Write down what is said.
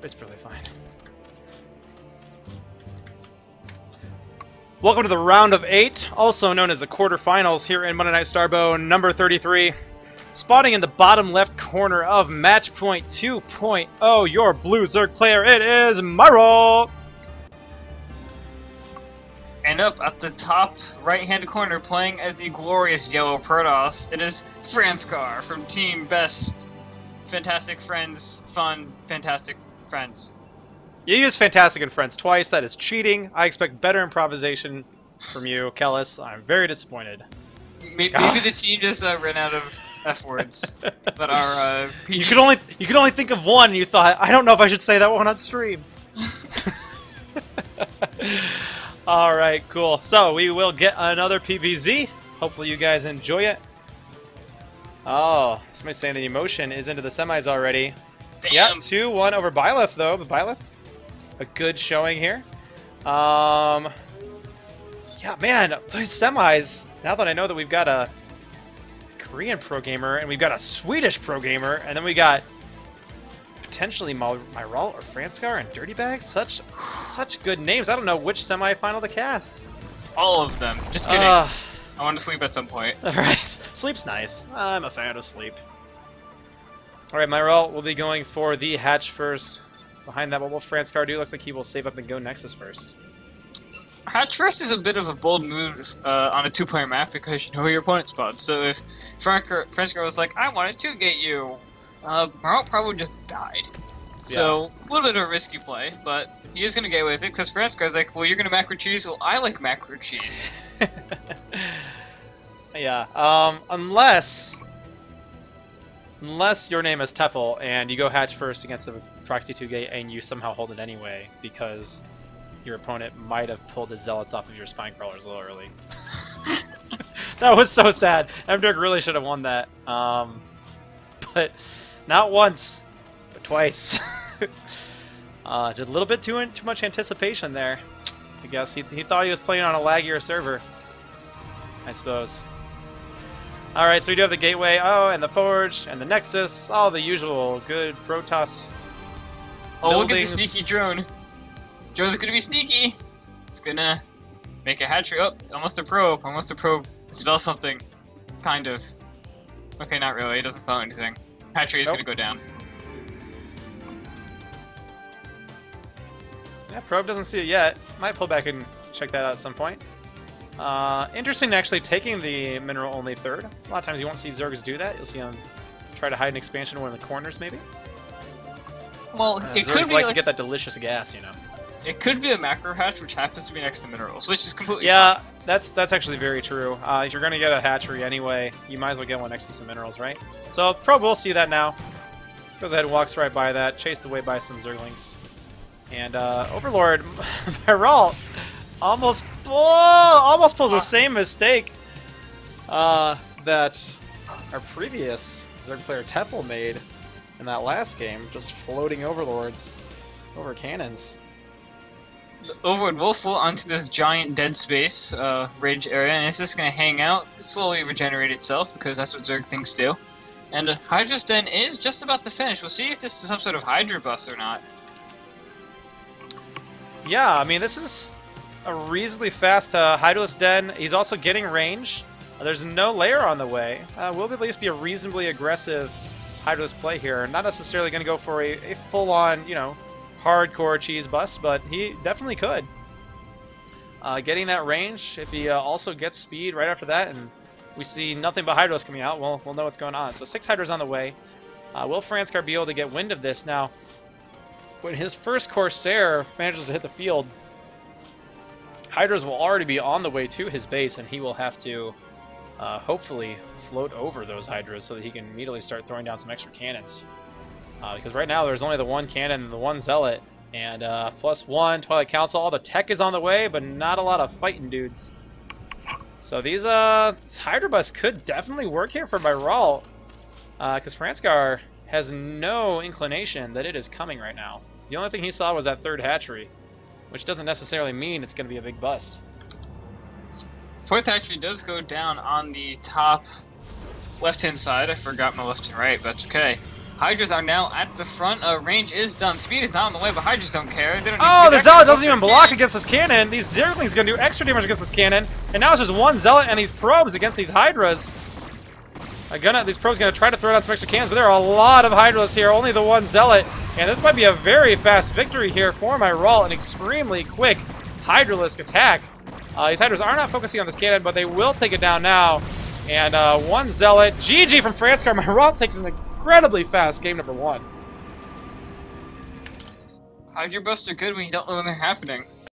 It's perfectly fine. Welcome to the round of 8, also known as the quarterfinals here in Monday Night Starbow number 33. Spotting in the bottom left corner of match point 2.0, your blue Zerg player, it is Myrault! And up at the top right-hand corner, playing as the glorious yellow Protoss, it is Franscar from Team Best Fantastic Friends Fun Fantastic Friends. You used Fantastic and Friends twice, that is cheating. I expect better improvisation from you, Kellis. I'm very disappointed. Maybe the team just ran out of F words that are You could only think of one, and you thought, I don't know if I should say that one on stream. All right, cool. So we will get another PVZ. Hopefully you guys enjoy it. Oh, somebody's saying the emotion is into the semis already. Damn. Yeah, 2-1 over Byleth though. But Byleth, a good showing here. Yeah, man, these semis. Now that I know that we've got a Korean pro gamer and we've got a Swedish pro gamer, and then we got potentially Myrault or Franscar and Dirty Bags. Such good names. I don't know which semi-final to cast. All of them. Just kidding. I want to sleep at some point. Alright, sleep's nice. I'm a fan of sleep. Alright, Myrault will be going for the hatch first. Behind that, what will Franscar do? Looks like he will save up and go Nexus first. Hatch first is a bit of a bold move on a two-player map because you know where your opponent's spawned. So if Franscar was like, I want to two-gate you, Myrault probably just died. So, a little bit of a risky play, but he is going to get away with it because Franscar's like, well, you're going to macro cheese, well, I like macro cheese. Yeah, unless your name is Tefl and you go hatch first against a proxy 2-gate and you somehow hold it anyway because your opponent might have pulled his zealots off of your spine crawlers a little early. That was so sad. MDerg really should have won that. But not once, but twice. Did a little bit too much anticipation there. I guess he thought he was playing on a laggier server, I suppose. Alright, so we do have the gateway, and the forge, and the nexus, all the usual good Protoss Oh, buildings. look at the sneaky drone. Drone's gonna be sneaky. It's gonna make a hatchery. Oh, almost a probe. Almost a probe. Spell something. Kind of. Okay, not really. It doesn't spell anything. Hatchery is gonna go down. Yeah, probe doesn't see it yet. Might pull back and check that out at some point. Interesting actually taking the mineral only third. A lot of times you won't see Zergs do that. You'll see them try to hide an expansion in one of the corners maybe. Well, it Zergs could be like to get that delicious gas, you know. It could be a macro hatch, which happens to be next to minerals, which is completely fine. That's actually very true. If you're gonna get a hatchery anyway, you might as well get one next to some minerals, right? So probe will see that now. Goes ahead and walks right by that, chased away by some Zerglings. And Overlord Myrault almost pulls the same mistake that our previous Zerg player Tefl made in that last game, just floating Overlords over cannons. The Overlord will fall onto this giant dead space ridge area, and it's just going to hang out, slowly regenerate itself, because that's what Zerg things do. And Hydra's Den is just about to finish. We'll see if this is some sort of Hydra bus or not. Yeah, I mean, this is a reasonably fast Hydra's Den. He's also getting range. There's no layer on the way. Will at least be a reasonably aggressive Hydra's play here. Not necessarily going to go for a full-on, you know, hardcore cheese bust, but he definitely could. Getting that range, if he also gets speed right after that, and we see nothing but Hydras coming out, we'll know what's going on. So 6 Hydras on the way. Will Franscar be able to get wind of this? Now, when his first Corsair manages to hit the field, Hydras will already be on the way to his base, and he will have to hopefully float over those Hydras so that he can immediately start throwing down some extra cannons. Because right now there's only the one cannon and the one zealot, and +1 Twilight Council. All the tech is on the way, but not a lot of fighting dudes. So these Hydra bus could definitely work here for Myrault, because Franscar has no inclination that it is coming right now. The only thing he saw was that third hatchery, which doesn't necessarily mean it's going to be a big bust. Fourth hatchery does go down on the top left-hand side. I forgot my left and right, but that's okay. Hydras are now at the front. Range is done. Speed is not on the way, but Hydras don't care. They don't need Oh, to be the that Zealot careful. doesn't even block against this cannon. These Zerglings gonna do extra damage against this cannon. And now it's just one Zealot and these probes against these Hydras. These probes gonna try to throw down some extra cannons, but there are a lot of Hydras here. Only the one Zealot. And this might be a very fast victory here for Myrault. An extremely quick Hydralisk attack. These Hydras are not focusing on this cannon, but they will take it down now. And one Zealot. GG from Franscar. Myrault takes an incredibly fast game number 1. Hydra busts are good when you don't know when they're happening.